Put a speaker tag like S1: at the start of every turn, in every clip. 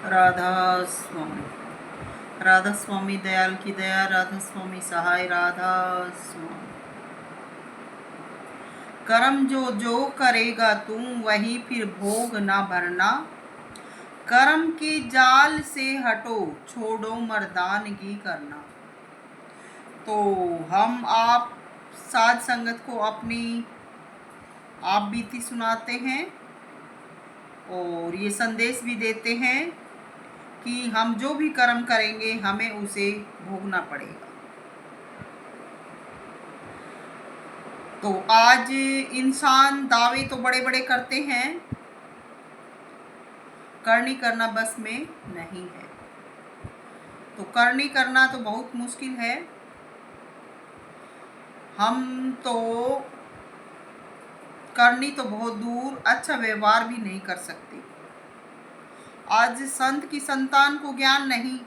S1: राधा स्वामी। राधा स्वामी दयाल की दया, राधा स्वामी सहाय, राधा स्वामी। कर्म जो जो करेगा तू वही फिर भोग ना भरना, कर्म के जाल से हटो छोड़ो मर्दानगी करना। तो हम आप साध संगत को अपनी आप बीती सुनाते हैं और ये संदेश भी देते हैं कि हम जो भी कर्म करेंगे हमें उसे भोगना पड़ेगा। तो आज इंसान दावे तो बड़े बड़े करते हैं, करनी करना बस में नहीं है। तो करनी करना तो बहुत मुश्किल है। हम तो करनी तो बहुत दूर, अच्छा व्यवहार भी नहीं कर सकते। आज संत की संतान को ज्ञान नहीं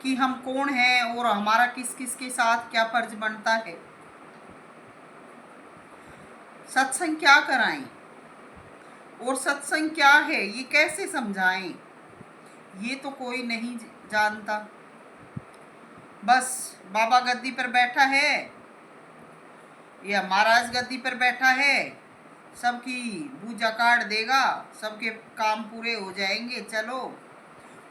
S1: कि हम कौन हैं और हमारा किस किस के साथ क्या फर्ज बनता है। सत्संग क्या कराएं और सत्संग क्या है ये कैसे समझाएं, ये तो कोई नहीं जानता। बस बाबा गद्दी पर बैठा है या महाराज गद्दी पर बैठा है, सबकी पूजा काट देगा, सबके काम पूरे हो जाएंगे, चलो।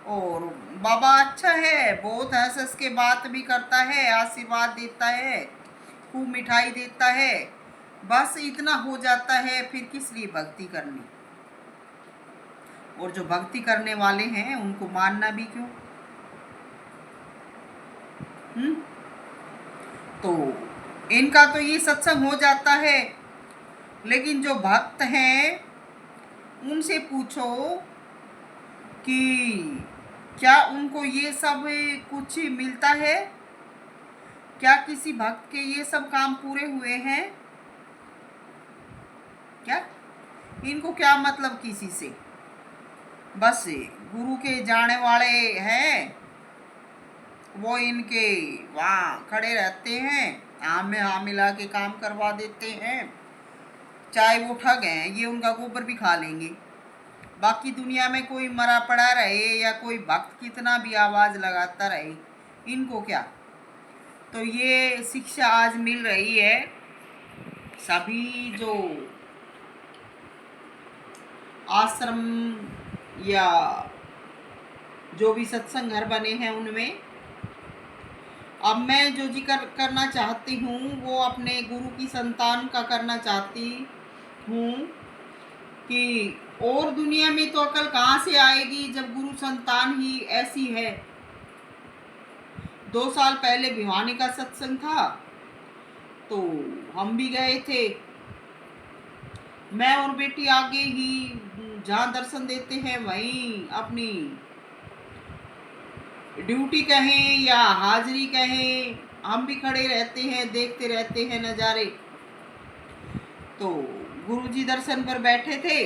S1: और बाबा अच्छा है, बहुत हंस हंस के बात भी करता है, आशीर्वाद देता है, खूब मिठाई देता है, बस इतना हो जाता है। फिर किस लिए भक्ति करनी? और जो भक्ति करने वाले हैं उनको मानना भी क्यों? तो इनका तो ये सत्संग हो जाता है, लेकिन जो भक्त हैं उनसे पूछो कि क्या उनको ये सब कुछ मिलता है? क्या किसी भक्त के ये सब काम पूरे हुए हैं क्या? इनको क्या मतलब किसी से? बस गुरु के जाने वाले हैं, वो इनके वहाँ खड़े रहते हैं, हाँ में हाँ मिला के काम करवा देते हैं। चाहे वो ठग हैं, ये उनका गोबर भी खा लेंगे। बाकी दुनिया में कोई मरा पड़ा रहे या कोई भक्त कितना भी आवाज़ लगाता रहे, इनको क्या? तो ये शिक्षा आज मिल रही है सभी जो आश्रम या जो भी सत्संग घर बने हैं उनमें। अब मैं जो जिक्र करना चाहती हूँ वो अपने गुरु की संतान का करना चाहती हूँ कि और दुनिया में तो अकल कहाँ से आएगी जब गुरु संतान ही ऐसी है। 2 साल पहले भिवानी का सत्संग था तो हम भी गए थे, मैं और बेटी आगे ही जहाँ दर्शन देते हैं वहीं अपनी ड्यूटी कहें या हाजिरी कहें, हम भी खड़े रहते हैं, देखते रहते हैं नज़ारे। तो गुरुजी दर्शन पर बैठे थे,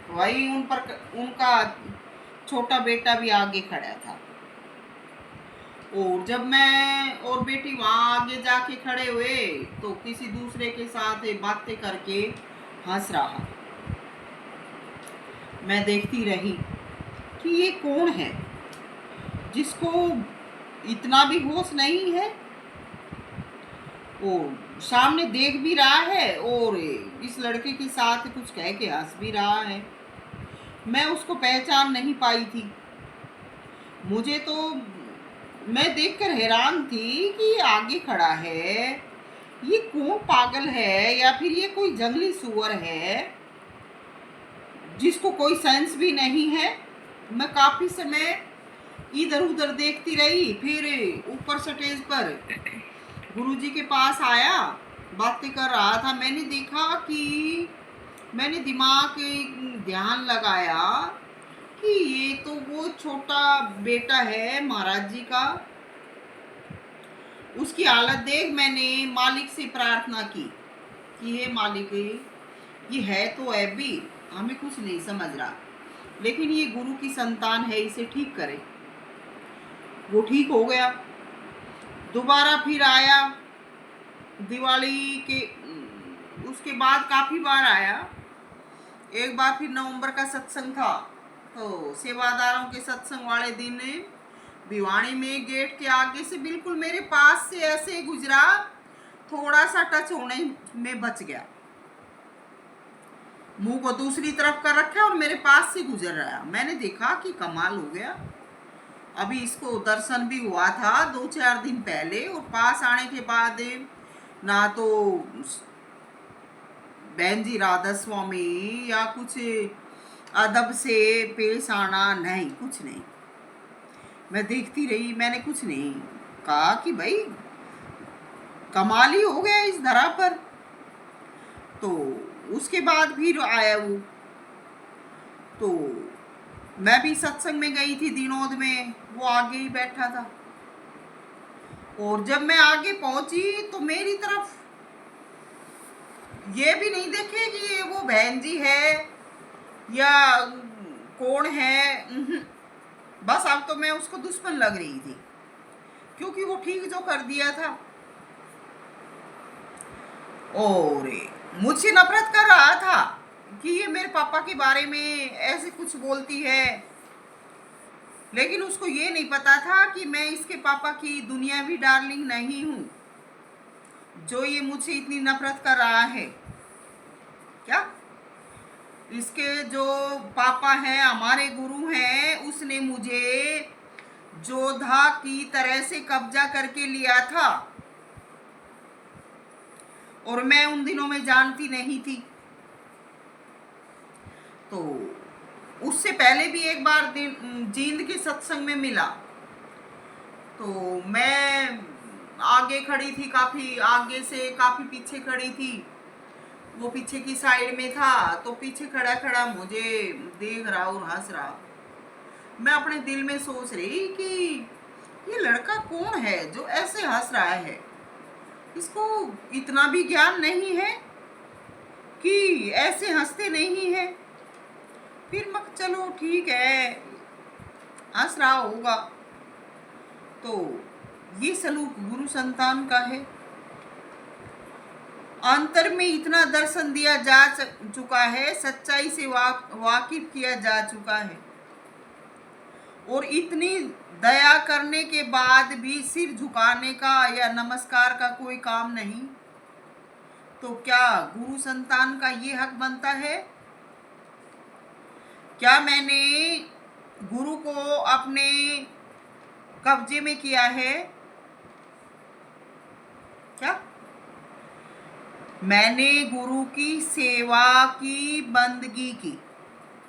S1: वहीं उन पर उनका छोटा बेटा भी आगे खड़ा था। और जब मैं और बेटी वहाँ आगे जाके खड़े हुए तो किसी दूसरे के साथ बातें करके हंस रहा। मैं देखती रही कि ये कौन है जिसको इतना भी होश नहीं है, और सामने देख भी रहा है और इस लड़के के साथ कुछ कह के हंस भी रहा है। मैं उसको पहचान नहीं पाई थी। मुझे तो मैं देखकर हैरान थी कि ये आगे खड़ा है, ये कौन पागल है या फिर ये कोई जंगली सुअर है जिसको कोई सेंस भी नहीं है। मैं काफ़ी समय इधर उधर देखती रही, फिर ऊपर स्टेज पर गुरुजी के पास आया, बातें कर रहा था। मैंने देखा कि मैंने दिमाग ध्यान लगाया कि ये तो वो छोटा बेटा है महाराज जी का। उसकी हालत देख मैंने मालिक से प्रार्थना की कि हे मालिक, ये है तो ऐबी, हमें कुछ नहीं समझ रहा, लेकिन ये गुरु की संतान है, इसे ठीक करे। वो ठीक हो गया। दोबारा फिर आया दिवाली के उसके बाद काफ़ी बार आया। एक बार फिर नवंबर का सत्संग था तो सेवादारों के सत्संग वाले दिन भिवाड़ी में गेट के आगे से बिल्कुल मेरे पास से ऐसे गुजरा, थोड़ा सा टच होने में बच गया। मुंह को दूसरी तरफ कर रखा और मेरे पास से गुजर रहा। मैंने देखा कि कमाल हो गया। अभी इसको दर्शन भी हुआ था 2-4 दिन पहले, और पास आने के बाद ना तो बहन जी राधा स्वामी या कुछ अदब से पेश आना, नहीं, कुछ नहीं। मैं देखती रही, मैंने कुछ नहीं कहा कि भाई कमाल ही हो गया इस धरा पर। तो उसके बाद फिर आया वो, तो मैं भी सत्संग में गई थी दिनोद में, वो आगे ही बैठा था। और जब मैं आगे पहुंची तो मेरी तरफ ये भी नहीं देखे कि ये वो बहन जी है या कौन है। बस अब तो मैं उसको दुश्मन लग रही थी, क्योंकि वो ठीक जो कर दिया था। और मुझसे नफरत कर रहा था कि ये मेरे पापा के बारे में ऐसे कुछ बोलती है, लेकिन उसको ये नहीं पता था कि मैं इसके पापा की दुनियावी डार्लिंग नहीं हूं, जो ये मुझसे इतनी नफरत कर रहा है। क्या इसके जो पापा हैं, हमारे गुरु हैं, उसने मुझे जोधा की तरह से कब्जा करके लिया था, और मैं उन दिनों में जानती नहीं थी। तो उससे पहले भी एक बार जींद के सत्संग में मिला, तो मैं आगे खड़ी थी, काफी आगे से काफी पीछे खड़ी थी, वो पीछे की साइड में था। तो पीछे खड़ा खड़ा मुझे देख रहा और हंस रहा। मैं अपने दिल में सोच रही कि ये लड़का कौन है जो ऐसे हंस रहा है, इसको इतना भी ज्ञान नहीं है कि ऐसे हंसते नहीं है। फिर मैं चलो ठीक है, हंस रहा होगा। तो ये सलूक गुरु संतान का है। अंतर में इतना दर्शन दिया जा चुका है, सच्चाई से वाकिफ किया जा चुका है, और इतनी दया करने के बाद भी सिर झुकाने का या नमस्कार का कोई काम नहीं। तो क्या गुरु संतान का ये हक बनता है? क्या मैंने गुरु को अपने कब्जे में किया है? क्या मैंने गुरु की सेवा की, बंदगी की?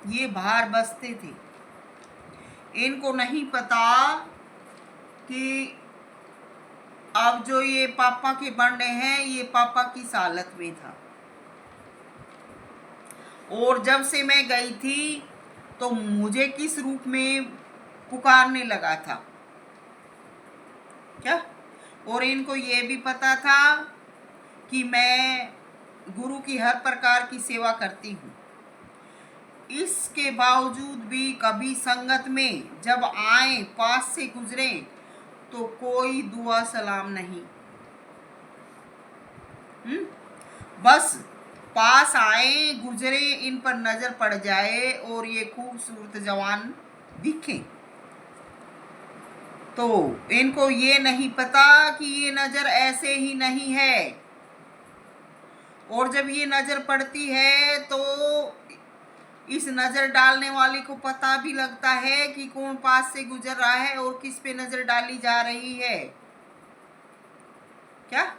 S1: ये बाहर बसते थे, इनको नहीं पता कि अब जो ये पापा के बन रहे हैं, ये पापा की सालत में था। और जब से मैं गई थी तो मुझे किस रूप में पुकारने लगा था। क्या और इनको ये भी पता था कि मैं गुरु की हर प्रकार की सेवा करती हूँ। इसके बावजूद भी कभी संगत में जब आए, पास से गुजरे, तो कोई दुआ सलाम नहीं। बस पास आए, गुजरे, इन पर नजर पड़ जाए और ये खूबसूरत जवान दिखे, तो इनको ये नहीं पता कि ये नजर ऐसे ही नहीं है। और जब ये नजर पड़ती है तो इस नजर डालने वाले को पता भी लगता है कि कौन पास से गुजर रहा है और किस पे नजर डाली जा रही है। क्या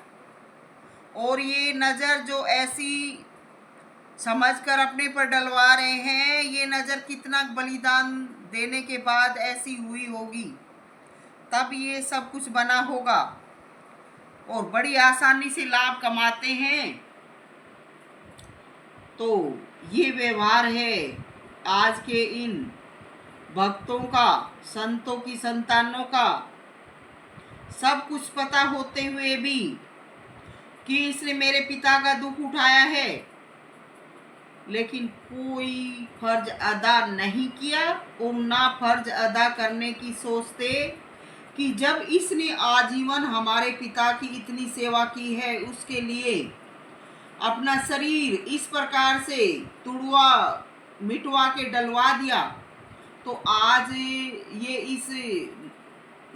S1: और ये नजर जो ऐसी समझकर अपने पर डलवा रहे हैं, ये नजर कितना बलिदान देने के बाद ऐसी हुई होगी, तब ये सब कुछ बना होगा। और बड़ी आसानी से लाभ कमाते हैं। तो ये व्यवहार है आज के इन भक्तों का, संतों की संतानों का। सब कुछ पता होते हुए भी कि इसने मेरे पिता का दुख उठाया है, लेकिन कोई फर्ज अदा नहीं किया, और ना फर्ज अदा करने की सोचते कि जब इसने आजीवन हमारे पिता की इतनी सेवा की है, उसके लिए अपना शरीर इस प्रकार से तुड़वा मिटवा के डलवा दिया, तो आज ये इस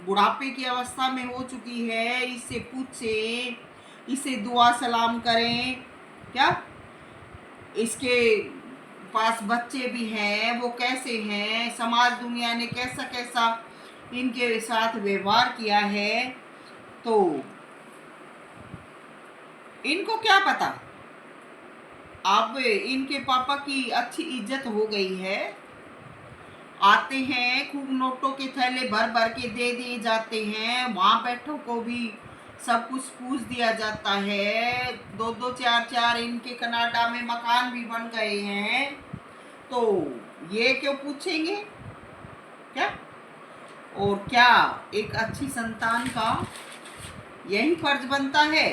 S1: बुढ़ापे की अवस्था में हो चुकी है, इससे पूछें, इसे दुआ सलाम करें। क्या इसके पास बच्चे भी हैं, वो कैसे हैं, समाज दुनिया ने कैसा कैसा इनके साथ व्यवहार किया है, तो इनको क्या पता। अब इनके पापा की अच्छी इज्जत हो गई है, आते हैं, खूब नोटों के थैले भर भर के दे दिए जाते हैं, वहाँ बैठों को भी सब कुछ पूछ दिया जाता है, दो दो चार चार इनके कनाडा में मकान भी बन गए हैं, तो ये क्यों पूछेंगे क्या। और क्या एक अच्छी संतान का यही फर्ज बनता है।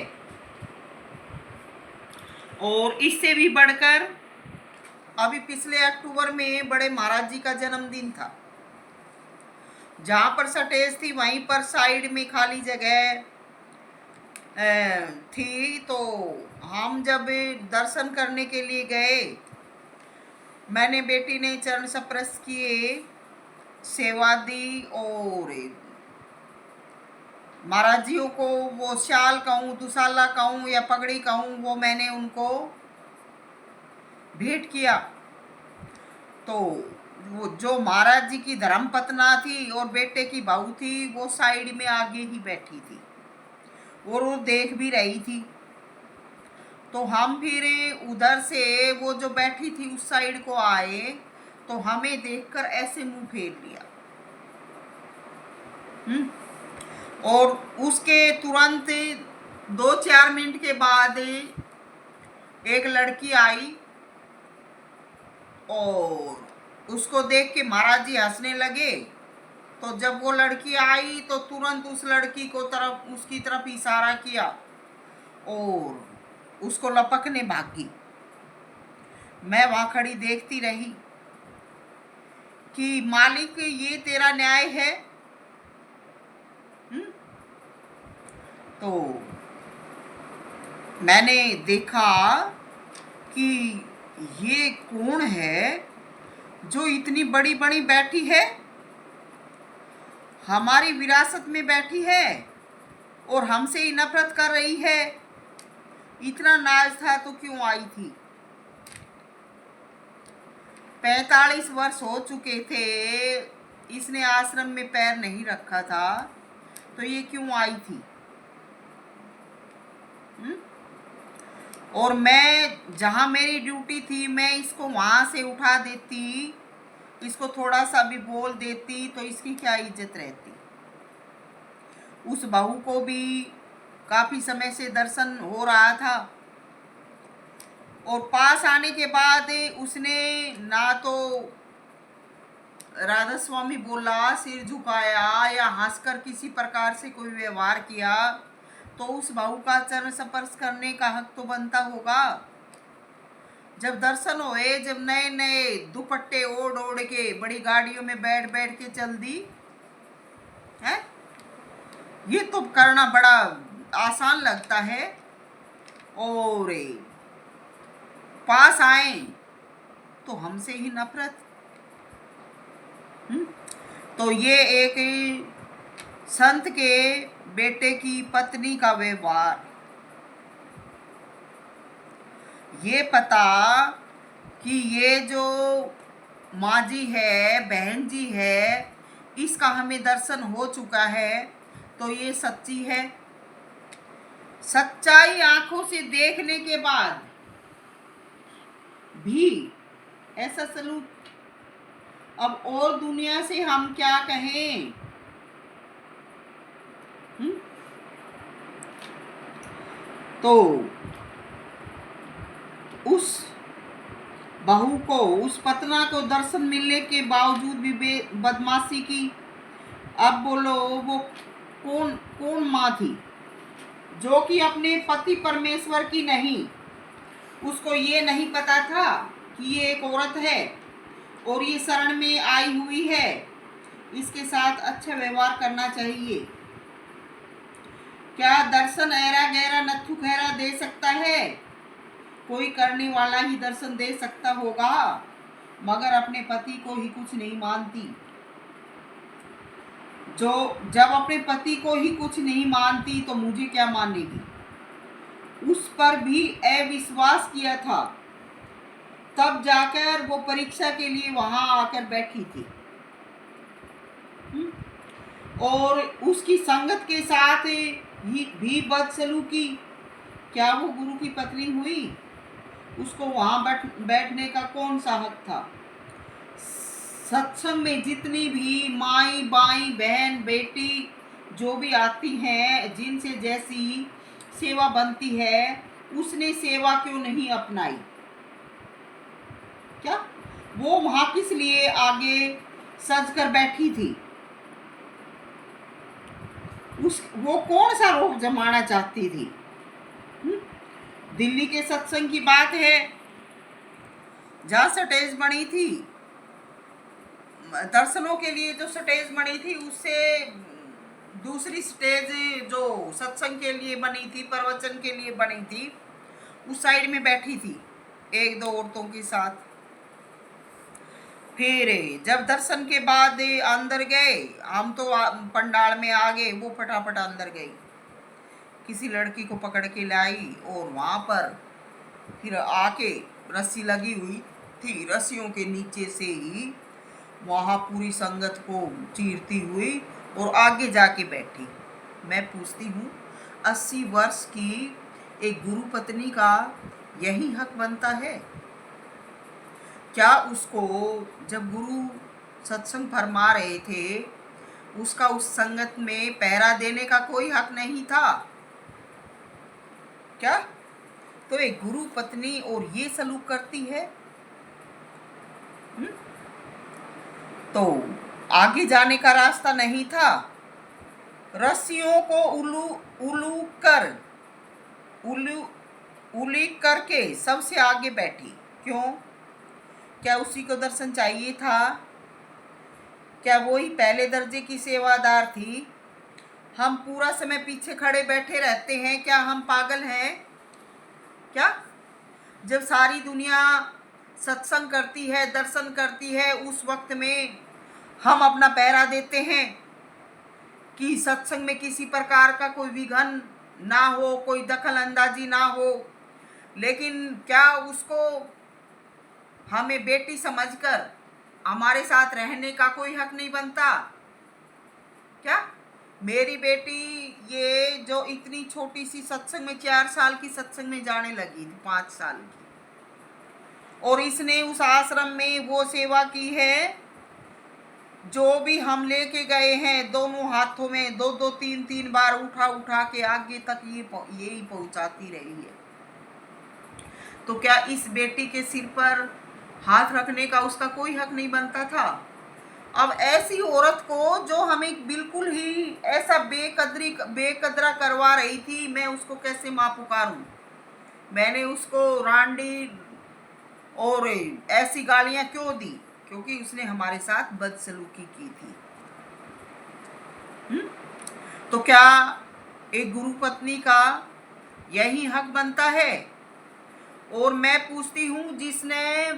S1: और इससे भी बढ़कर अभी पिछले अक्टूबर में बड़े महाराज जी का जन्मदिन था, जहाँ पर स्टेज थी वहीं पर साइड में खाली जगह थी, तो हम जब दर्शन करने के लिए गए, मैंने बेटी ने चरण स्पर्श किए, सेवा दी, और महाराज जियों को वो शाल कहूँ, दुसाला कहूँ या पगड़ी कहूँ, वो मैंने उनको भेंट किया। तो वो जो महाराज जी की धर्मपत्ना थी और बेटे की बहू थी, वो साइड में आगे ही बैठी थी और वो देख भी रही थी। तो हम फिर उधर से वो जो बैठी थी उस साइड को आए, तो हमें देखकर ऐसे मुंह फेर लिया। और उसके तुरंत 2-4 मिनट के बाद एक लड़की आई और उसको देख के महाराज जी हंसने लगे। तो जब वो लड़की आई तो तुरंत उस लड़की को उसकी तरफ इशारा किया और उसको लपकने भागी। मैं वहां खड़ी देखती रही कि मालिक ये तेरा न्याय है। तो मैंने देखा कि ये कौन है जो इतनी बड़ी बड़ी बैठी है, हमारी विरासत में बैठी है और हमसे ही नफरत कर रही है। इतना नाज था तो क्यों आई थी। 45 वर्ष हो चुके थे, इसने आश्रम में पैर नहीं रखा था, तो ये क्यों आई थी। और मैं जहां मेरी ड्यूटी थी, मैं इसको वहां से उठा देती, इसको थोड़ा सा भी बोल देती तो इसकी क्या इज्जत रहती। उस बहू को भी काफी समय से दर्शन हो रहा था और पास आने के बाद उसने ना तो राधा स्वामी बोला, सिर झुकाया या हंसकर किसी प्रकार से कोई व्यवहार किया, तो उस बहू का चरण स्पर्श करने का हक तो बनता होगा। जब दर्शन हुए, जब नए नए दुपट्टे ओढ़ ओढ़ के बड़ी गाड़ियों में बैठ बैठ के चल दी है, ये तो करना बड़ा आसान लगता है। और पास आए तो हमसे ही नफरत। तो ये एक संत के बेटे की पत्नी का व्यवहार, ये पता कि ये जो माँ जी है, बहन जी है, इसका हमें दर्शन हो चुका है, तो ये सच्ची है। सच्चाई आंखों से देखने के बाद भी ऐसा सलूक, अब और दुनिया से हम क्या कहें। तो उस बहू को, उस पतना को दर्शन मिलने के बावजूद भी बदमाशी की। अब बोलो वो कौन कौन माँ थी जो कि अपने पति परमेश्वर की नहीं, उसको ये नहीं पता था कि ये एक औरत है और ये शरण में आई हुई है, इसके साथ अच्छा व्यवहार करना चाहिए। क्या दर्शन ऐरा गहरा नथु खैरा दे सकता है? कोई करने वाला ही दर्शन दे सकता होगा। मगर अपने पति को ही कुछ नहीं मानती। जो जब अपने पति को ही कुछ नहीं मानती तो मुझे क्या मानेगी। उस पर भी अविश्वास किया था, तब जाकर वो परीक्षा के लिए वहां आकर बैठी थी। और उसकी संगत के साथ ही भी बदसलूकी। क्या वो गुरु की पत्नी हुई? उसको वहां बैठने का कौन सा हक था? सत्संग में जितनी भी माई बाई बहन बेटी जो भी आती हैं, जिनसे जैसी सेवा बनती है, उसने सेवा क्यों नहीं अपनाई? क्या वो वहां किस लिए आगे सज कर बैठी थी? वो कौन सा रोग जमाना चाहती थी? दिल्ली के सत्संग की बात है, जहाँ स्टेज बनी थी, दर्शनों के लिए जो स्टेज बनी थी, उससे दूसरी स्टेज जो सत्संग के लिए बनी थी, प्रवचन के लिए बनी थी, उस साइड में बैठी थी एक दो औरतों के साथ। फिर जब दर्शन के बाद अंदर गए, हम तो पंडाल में आ गए, वो फटाफट अंदर गई, किसी लड़की को पकड़ के लाई और वहां पर फिर आके रस्सी लगी हुई थी, रस्सियों के नीचे से ही वहां पूरी संगत को चीरती हुई और आगे जाके बैठी। मैं पूछती हूँ, 80 वर्ष की एक गुरु पत्नी का यही हक बनता है? क्या उसको जब गुरु सत्संग फरमा रहे थे, उसका उस संगत में पहरा देने का कोई हक नहीं था क्या? तो एक गुरु पत्नी और ये सलूक करती है। तो आगे जाने का रास्ता नहीं था। रस्सियों को उलीक करके सबसे आगे बैठी। क्यों? क्या उसी को दर्शन चाहिए था? क्या वो ही पहले दर्जे की सेवादार थी? हम पूरा समय पीछे खड़े बैठे रहते हैं, क्या हम पागल हैं क्या? जब सारी दुनिया सत्संग करती है, दर्शन करती है, उस वक्त में हम अपना पहरा देते हैं कि सत्संग में किसी प्रकार का कोई विघन ना हो, कोई दखल अंदाजी ना हो। लेकिन क्या उसको हमें बेटी समझकर हमारे साथ रहने का कोई हक नहीं बनता क्या? मेरी बेटी ये जो इतनी छोटी सी सत्संग में, 4 साल की सत्संग में जाने लगी थी, 5 साल की, और इसने उस आश्रम में वो सेवा की है जो भी हम लेके गए हैं, दोनों हाथों में 2-2 3-3 बार उठा उठा के आगे तक यही पहुंचाती रही है। तो क्या इस बेटी के सिर पर हाथ रखने का उसका कोई हक नहीं बनता था? अब ऐसी औरत को जो हमें बिल्कुल ही ऐसा बेकदरा करवा रही थी, मैं उसको कैसे माँ पुकारूं? मैंने उसको रांडी और ऐसी गालियां क्यों दी? क्योंकि उसने हमारे साथ बदसलूकी की थी। तो क्या एक गुरु पत्नी का यही हक बनता है? और मैं पूछती हूँ, जिसने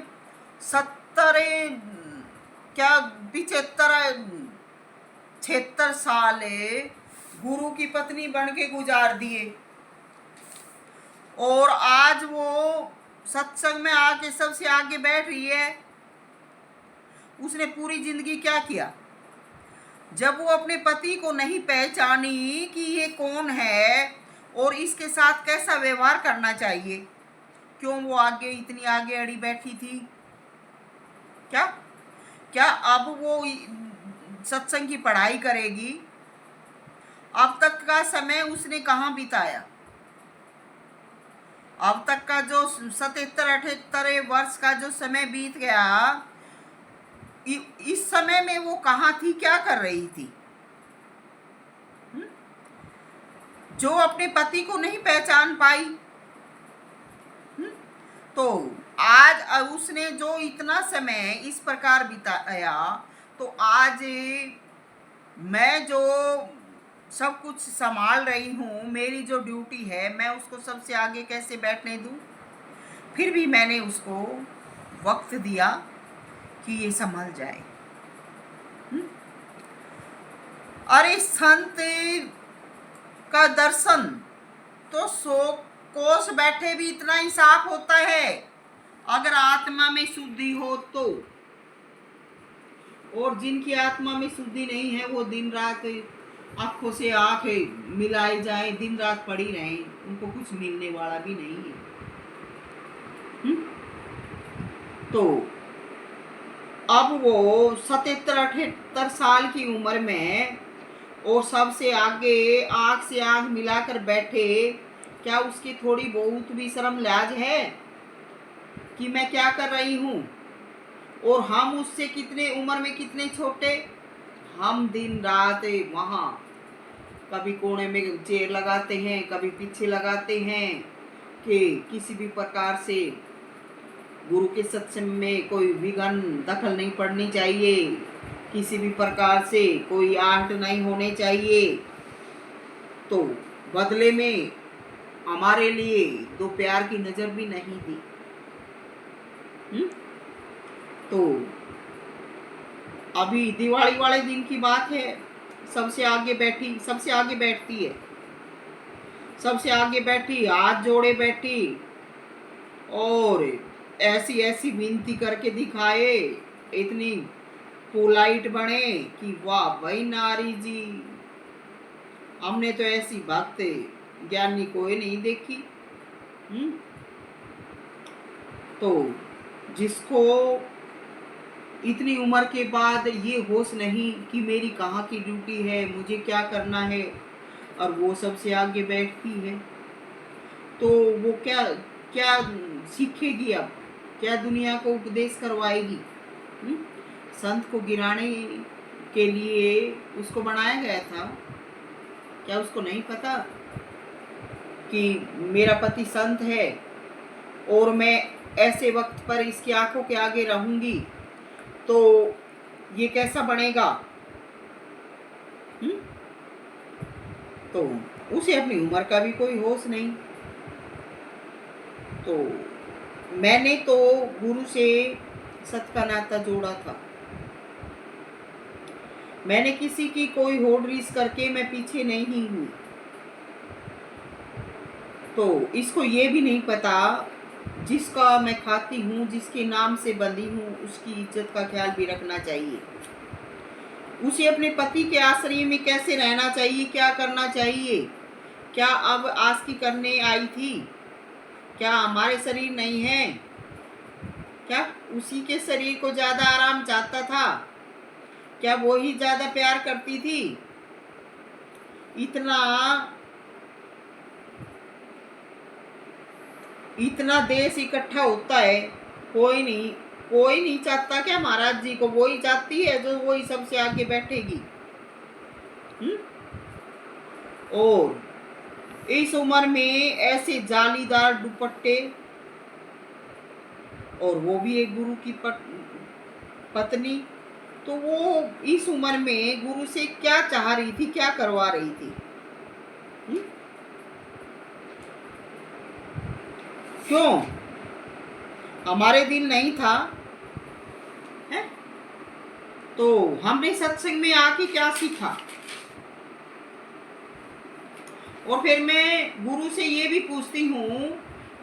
S1: 76 साल गुरु की पत्नी बन के गुजार दिए, और आज वो सत्संग में आके सबसे आगे बैठ रही है। उसने पूरी जिंदगी क्या किया? जब वो अपने पति को नहीं पहचानी कि ये कौन है और इसके साथ कैसा व्यवहार करना चाहिए, क्यों वो आगे इतनी आगे अड़ी बैठी थी? क्या अब वो सत्संग की पढ़ाई करेगी? अब तक का समय उसने कहाँ बिताया? अब तक का जो 77-78 वर्ष का जो समय बीत गया, इस समय में वो कहाँ थी, क्या कर रही थी? जो अपने पति को नहीं पहचान पाई। तो आज उसने जो इतना समय इस प्रकार बिताया, तो आज मैं जो सब कुछ संभाल रही हूँ, मेरी जो ड्यूटी है, मैं उसको सबसे आगे कैसे बैठने दूँ? फिर भी मैंने उसको वक्त दिया कि ये संभल जाए। अरे संत का दर्शन तो 100 कोस बैठे भी इतना ही साफ होता है, अगर आत्मा में शुद्धि हो तो। और जिनकी आत्मा में शुद्धि नहीं है वो दिन रात आंखों से आंखें मिलाई जाए, दिन रात पड़ी रहें, उनको कुछ मिलने वाला भी नहीं है। तो अब वो 77-78 साल की उम्र में और सबसे आगे आंख से आंख मिलाकर बैठे, क्या उसकी थोड़ी बहुत भी शर्म लाज है कि मैं क्या कर रही हूँ? और हम उससे कितने उम्र में कितने छोटे। हम दिन रात वहाँ कभी कोने में चेयर लगाते हैं, कभी पीछे लगाते हैं कि किसी भी प्रकार से गुरु के सत्संग में कोई विघन दखल नहीं पड़नी चाहिए, किसी भी प्रकार से कोई आहट नहीं होने चाहिए। तो बदले में हमारे लिए दो प्यार की नजर भी नहीं दी। तो अभी दिवाली वाले दिन की बात है, सबसे आगे बैठी, सबसे आगे बैठती है, सबसे आगे बैठी, हाथ जोड़े बैठी और ऐसी ऐसी विनती करके दिखाए, इतनी पोलाइट बने कि वाह भाई नारी जी, हमने तो ऐसी भक्त ज्ञानी कोई नहीं देखी। तो जिसको इतनी उम्र के बाद ये होश नहीं कि मेरी कहाँ की ड्यूटी है, मुझे क्या करना है, और वो सबसे आगे बैठती है, तो वो क्या क्या सीखेगी? अब क्या दुनिया को उपदेश करवाएगी? संत को गिराने के लिए उसको बनाया गया था। क्या उसको नहीं पता कि मेरा पति संत है और मैं ऐसे वक्त पर इसकी आंखों के आगे रहूंगी तो ये कैसा बनेगा? तो उसे अपनी उम्र का भी कोई होश नहीं। तो मैंने तो गुरु से सत का नाता जोड़ा था। मैंने किसी की कोई होड़ रीस करके मैं पीछे नहीं हुई। तो इसको ये भी नहीं पता, जिसका मैं खाती हूँ, जिसके नाम से बंधी हूँ, उसकी इज्जत का ख्याल भी रखना चाहिए। उसे अपने पति के आश्रय में कैसे रहना चाहिए, क्या करना चाहिए? क्या अब आस्की करने आई थी? क्या हमारे शरीर नहीं है? क्या उसी के शरीर को ज्यादा आराम चाहता था? क्या वो ही ज्यादा प्यार करती थी? इतना देश इकट्ठा होता है, कोई नहीं चाहता क्या महाराज जी को? वो ही चाहती है जो वही सबसे आगे बैठेगी। और इस उम्र में ऐसे जालीदार दुपट्टे, और वो भी एक गुरु की पत्नी, तो वो इस उम्र में गुरु से क्या चाह रही थी, क्या करवा रही थी? क्यों हमारे दिल नहीं था? है? तो हमने सत्संग में आके क्या सीखा? और फिर मैं गुरु से ये भी पूछती हूँ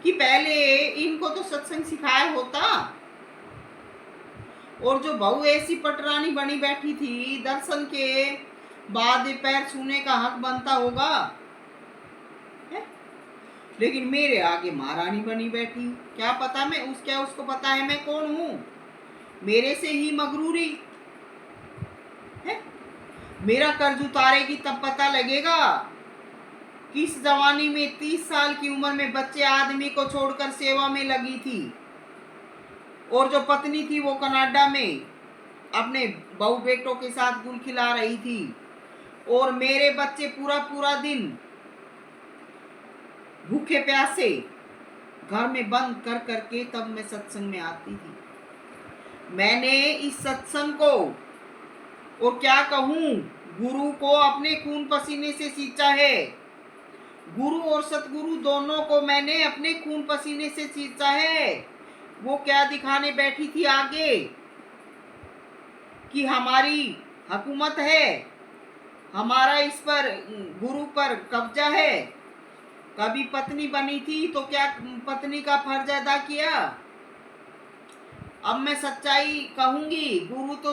S1: कि पहले इनको तो सत्संग सिखाया होता, और जो बहू ऐसी पटरानी बनी बैठी थी, दर्शन के बाद पैर छूने का हक बनता होगा है? लेकिन मेरे आगे महारानी बनी बैठी। क्या पता क्या उसको पता है मैं कौन हूँ? मेरे से ही मगरूरी है। मेरा कर्ज उतारेगी तब पता लगेगा। किस जवानी में 30 साल की उम्र में बच्चे आदमी को छोड़कर सेवा में लगी थी, और जो पत्नी थी वो कनाडा में अपने बहू बेटों के साथ गुल खिला रही थी, और मेरे बच्चे पूरा पूरा दिन भूखे प्यासे घर में बंद कर करके तब मैं सत्संग में आती थी। मैंने इस सत्संग को, और क्या कहूँ, गुरु को अपने खून पसीने से सींचा है। गुरु और सतगुरु दोनों को मैंने अपने खून पसीने से सींचा है। वो क्या दिखाने बैठी थी आगे? कि हमारी हुकूमत है, हमारा इस पर गुरु पर कब्जा है। कभी पत्नी बनी थी तो क्या पत्नी का फर्ज अदा किया? अब मैं सच्चाई कहूंगी, गुरु तो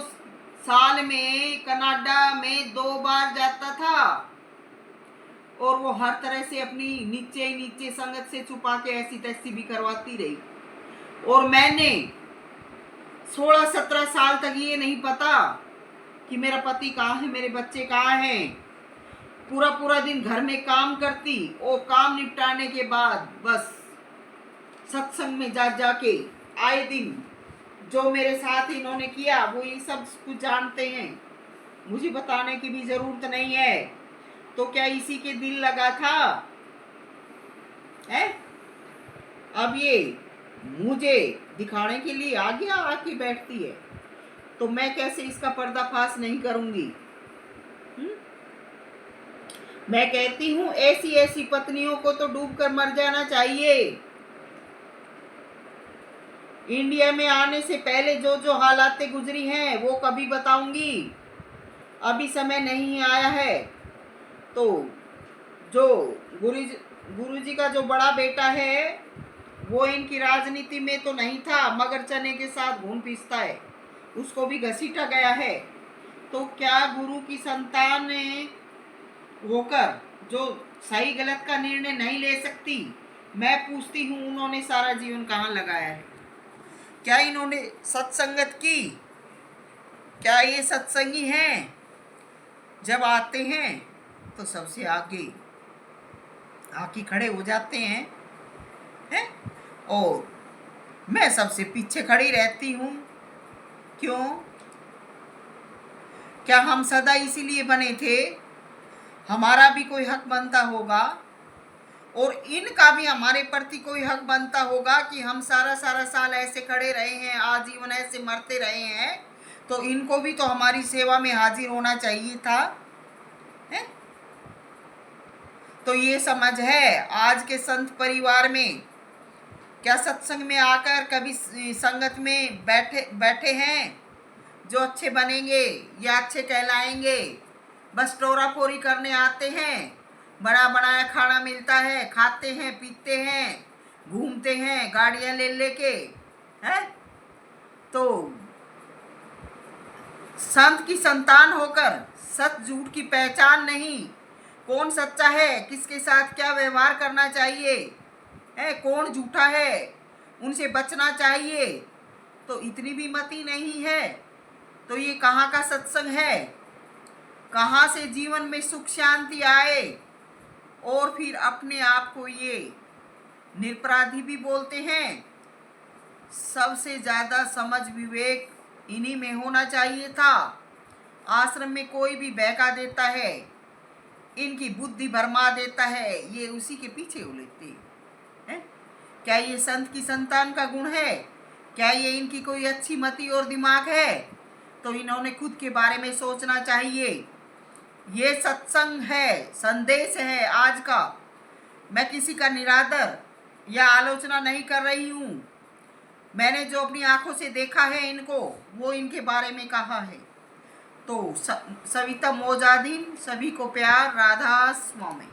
S1: साल में कनाडा में 2 बार जाता था और वो हर तरह से अपनी नीचे संगत से छुपा के ऐसी तैसी भी करवाती रही। और मैंने 16-17 साल तक ये नहीं पता कि मेरा पति कहाँ है, मेरे बच्चे कहाँ हैं। पूरा पूरा दिन घर में काम करती और काम निपटाने के बाद बस सत्संग में जा जाके आए दिन जो मेरे साथ इन्होंने किया वो ये सब कुछ जानते हैं, मुझे बताने की भी जरूरत नहीं है। तो क्या इसी के दिल लगा था है? अब ये मुझे दिखाने के लिए आके बैठती है, तो मैं कैसे इसका पर्दाफाश नहीं करूंगी? मैं कहती हूं ऐसी पत्नियों को तो डूब कर मर जाना चाहिए। इंडिया में आने से पहले जो जो हालातें गुजरी हैं वो कभी बताऊंगी, अभी समय नहीं आया है। तो जो गुरुजी का जो बड़ा बेटा है वो इनकी राजनीति में तो नहीं था, मगर चने के साथ घूम पीसता है, उसको भी घसीटा गया है। तो क्या गुरु की संतान होकर जो सही गलत का निर्णय नहीं ले सकती? मैं पूछती हूँ, उन्होंने सारा जीवन कहाँ लगाया है? क्या इन्होंने सत्संगत की? क्या ये सत्संगी हैं? जब आते हैं तो सबसे आगे आके खड़े हो जाते हैं, हैं? और मैं सबसे पीछे खड़ी रहती हूँ। क्यों? क्या हम सदा इसीलिए बने थे? हमारा भी कोई हक बनता होगा और इनका भी हमारे प्रति कोई हक बनता होगा कि हम सारा साल ऐसे खड़े रहे हैं, आजीवन ऐसे मरते रहे हैं, तो इनको भी तो हमारी सेवा में हाजिर होना चाहिए था, है? तो ये समझ है आज के संत परिवार में? क्या सत्संग में आकर कभी संगत में बैठे हैं जो अच्छे बनेंगे या अच्छे कहलाएंगे? बस टोराफोरी करने आते हैं, बड़ा बनाया खाना मिलता है, खाते हैं पीते हैं, घूमते हैं गाड़ियां ले लेके, हैं? तो संत की संतान होकर सच झूठ की पहचान नहीं, कौन सच्चा है, किसके साथ क्या व्यवहार करना चाहिए, है कौन झूठा है, उनसे बचना चाहिए, तो इतनी भी मति नहीं है। तो ये कहाँ का सत्संग है? कहाँ से जीवन में सुख शांति आए? और फिर अपने आप को ये निरपराधी भी बोलते हैं। सबसे ज़्यादा समझ विवेक इन्हीं में होना चाहिए था। आश्रम में कोई भी बहका देता है, इनकी बुद्धि भरमा देता है, ये उसी के पीछे उलझते हैं। क्या ये संत की संतान का गुण है? क्या ये इनकी कोई अच्छी मति और दिमाग है? तो इन्होंने खुद के बारे में सोचना चाहिए। ये सत्संग है, संदेश है आज का। मैं किसी का निरादर या आलोचना नहीं कर रही हूँ। मैंने जो अपनी आंखों से देखा है इनको, वो इनके बारे में कहा है। तो सविता मोजादीन, सभी को प्यार, राधा स्वामी।